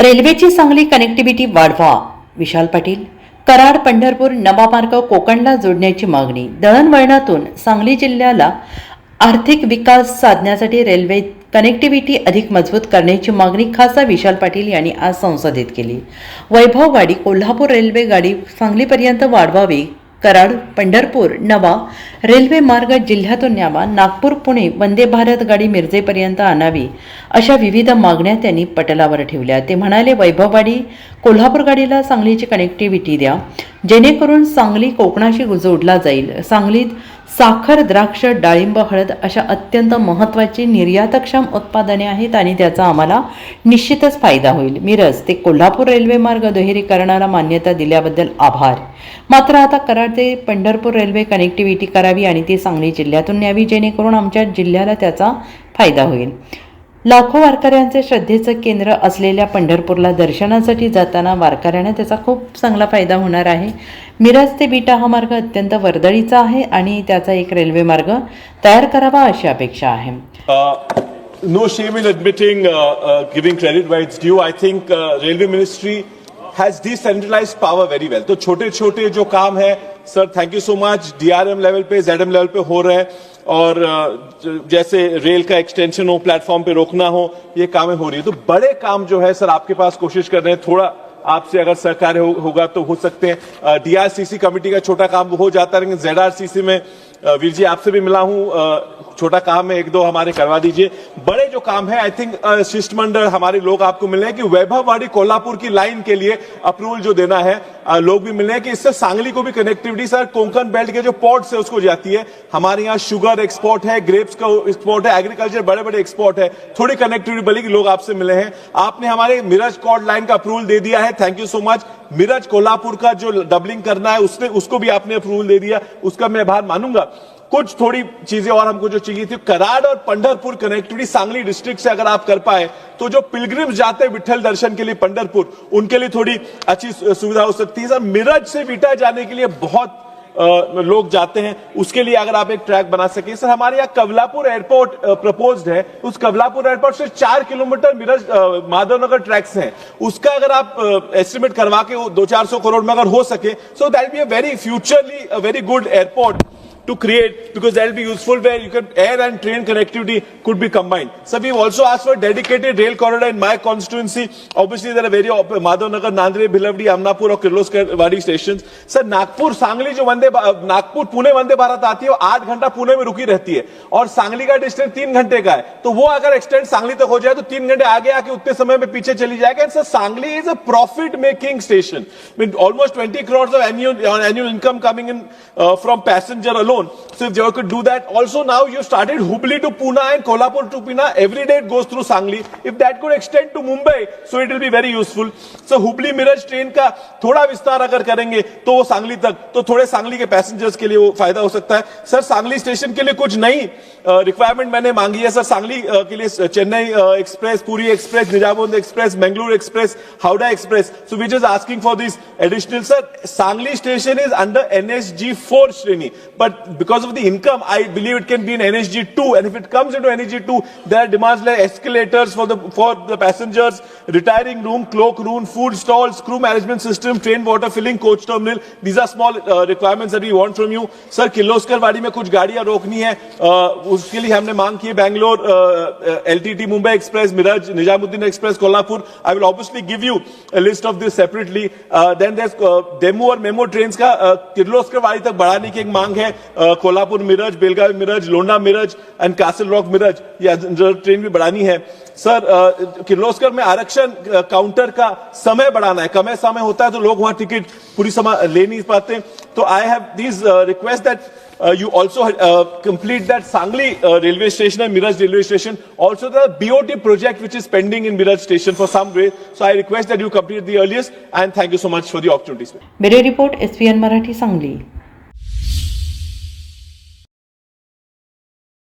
रेल्वेची सांगली कनेक्टिव्हिटी वाढवा. विशाल पाटील. कराड पंढरपूर नवा मार्ग कोकणला जोडण्याची मागणी. दळणवळणातून सांगली जिल्ह्याला आर्थिक विकास साधण्यासाठी रेल्वे कनेक्टिव्हिटी अधिक मजबूत करण्याची मागणी खासदार विशाल पाटील यांनी आज संसदेत केली. वैभववाडी कोल्हापूर रेल्वे गाडी सांगलीपर्यंत वाढवावी. कराड पंढरपूर नवा रेल्वे मार्ग जिल्ह्यातून न्यावा. नागपूर पुणे वंदे भारत गाडी मिरजेपर्यंत आणावी. अशा विविध मागण्या त्यांनी पटलावर ठेवल्या. ते म्हणाले, वैभववाडी कोल्हापूर गाडीला सांगलीची कनेक्टिव्हिटी द्या, जेणेकरून सांगली कोकणाशी जोडला जाईल. सांगलीत साखर, द्राक्ष, डाळिंब, हळद अशा अत्यंत महत्त्वाची निर्यातक्षम उत्पादने आहेत आणि त्याचा आम्हाला निश्चितच फायदा होईल. मिरज ते कोल्हापूर रेल्वे मार्ग दुहेरीकरणाला मान्यता दिल्याबद्दल आभार. मात्र आता कराड ते पंढरपूर रेल्वे कनेक्टिव्हिटी करावी आणि ती सांगली जिल्ह्यातून न्यावी, जेणेकरून आमच्या जिल्ह्याला त्याचा फायदा होईल. लाखो वारकऱ्यांचे श्रद्धेचं केंद्र असलेल्या पंढरपूरला दर्शनासाठी जाताना वारकऱ्यांना त्याचा खूप चांगला फायदा होणार आहे. मिरज ते विटा हा मार्ग अत्यंत वर्दळीचा आहे आणि त्याचा एक रेल्वे मार्ग तयार करावा अशी अपेक्षा आहे. No shame in admitting, giving credit where it's due. I think Railway Ministry has decentralized power very well. तो छोटे छोटे जो काम है sir, thank you so much, DRM level पे, ZM लेवल पे हो रहे हैं और जैसे रेल का एक्सटेंशन हो, प्लेटफॉर्म पे रोकना हो, ये कामें हो रही है. तो बड़े काम जो है सर आपके पास कोशिश कर रहे हैं, थोड़ा आपसे अगर सहकार्य होगा तो हो सकते हैं. DRCC कमेटी का छोटा काम हो जाता है, लेकिन ZRCC में वीर जी आपसे भी मिला हूं, छोटा काम है, एक दो हमारे करवा दीजिए. बड़े जो काम है आई थिंक शिष्टमंडल हमारे लोग आपको मिले हैं कि वैभववाड़ी कोल्हापुर की लाइन के लिए अप्रूवल जो देना है, लोग भी मिले हैं कि इससे सांगली को भी कनेक्टिविटी सर कोंकण बेल्ट के जो पोर्ट्स है उसको जाती है. हमारे यहाँ शुगर एक्सपोर्ट है, ग्रेप्स का एक्सपोर्ट है, एग्रीकल्चर बड़े बड़े एक्सपोर्ट है, थोड़ी कनेक्टिविटी बल्कि लोग आपसे मिले हैं. आपने हमारे मिरज कॉर्ड लाइन का अप्रूवल दे दिया है, thank you so much. Miraj Kolhapur का जो डबलिंग करना है उसको भी आपने अप्रूवल दे दिया, उसका मैं आभार मानूंगा. कुछ थोड़ी चीजें और हमको जो चाहिए थी, कराड़ और पंढरपुर कनेक्टिविटी सांगली डिस्ट्रिक्ट से अगर आप कर पाए तो जो पिलग्रिम्स जाते हैं विठल दर्शन के लिए पंढरपुर, उनके लिए थोड़ी अच्छी सुविधा हो सकती है. सर मिरज से विटा जाने के लिए बहुत लोग जाते हैं, उसके लिए अगर आप एक ट्रैक बना सके. सर हमारे यहाँ कवलापुर एयरपोर्ट प्रपोज्ड है, उस कवलापुर एयरपोर्ट से 4 किलोमीटर मिरज माधवनगर ट्रैक्स हैं, उसका अगर आप एस्टिमेट करवा के 200-400 करोड़ में अगर हो सके, so that be a very futurely a very good airport to create, because that will be useful where you can air and train connectivity could be combined. So we've also asked for dedicated rail corridor in my constituency. Obviously there are very Madhavnagar, Nandre, Bhilavdi, Amnapur और Kirloskar stations. Sir Nagpur Sangli जो नागपुर पुणे वंदे भारत आती है वो 8 घंटा पुणे में रुकी रहती है और सांगली का डिस्टेंस 3 घंटे का है. तो वो अगर एक्सटेंड सांगली तक हो जाए तो 3 घंटे आगे आके उतने समय में पीछे चली जाएगा. Sir Sangli is a profit making station with almost 20 crores of annual income coming in from passenger alone. So if you could do that, also now you started Hubli to Pune and Kolhapur to Pune. Every day it goes through Sangli. If that could extend to Mumbai, so it will be very useful. So Hubli Miraj train का थोड़ा विस्तार अगर करेंगे तो वो सांगली तक, तो थोड़े सांगली के पैसेंजर्स के लिए वो फायदा हो सकता है. सर सांगली स्टेशन के लिए कुछ नई रिक्वायरमेंट मैंने मांगी है. सर सांगली के लिए Chennai express, Puri express, Nizamuddin express, Bengaluru express, Howrah express. So we just asking for this additional. Sir Sangli station is under NSG 4 Shreni, but because of the income, I believe it can be in NSG 2, and if it comes into NSG 2, there are demands like escalators for the passengers, retiring room, cloak room, food stalls, crew management system, train water filling, coach terminal. These are small requirements that we want from you. Sir Kirloskar वाड़ी में कुछ गाड़ियां रोकनी है, उसके लिए हमने मांग की है. Bangalore LTT Mumbai express, Miraj, Nizamuddin express, Kolhapur. I will obviously give you a list of this separately. Then there's DEMU और मेमो ट्रेन्स का किर्लोस्कर वाड़ी तक बढ़ाने की एक मांग है. Kolhapur Miraj, Belagavi Miraj, Londa Miraj and Castle Rock Miraj, ये ट्रेन भी बढ़ानी है. सर किर्लोस्कर में आरक्षण काउंटर का समय बढ़ाना है. कम समय होता है तो लोग वहां टिकट पूरी समय ले नहीं पाते. तो I have this request that you also complete that Sangli railway station and Miraj railway station. Also the BOT project which is pending in Miraj station for some way. So I request that you complete the earliest, and thank you so much for the opportunity. Bureau report SPN Marathi Sangli.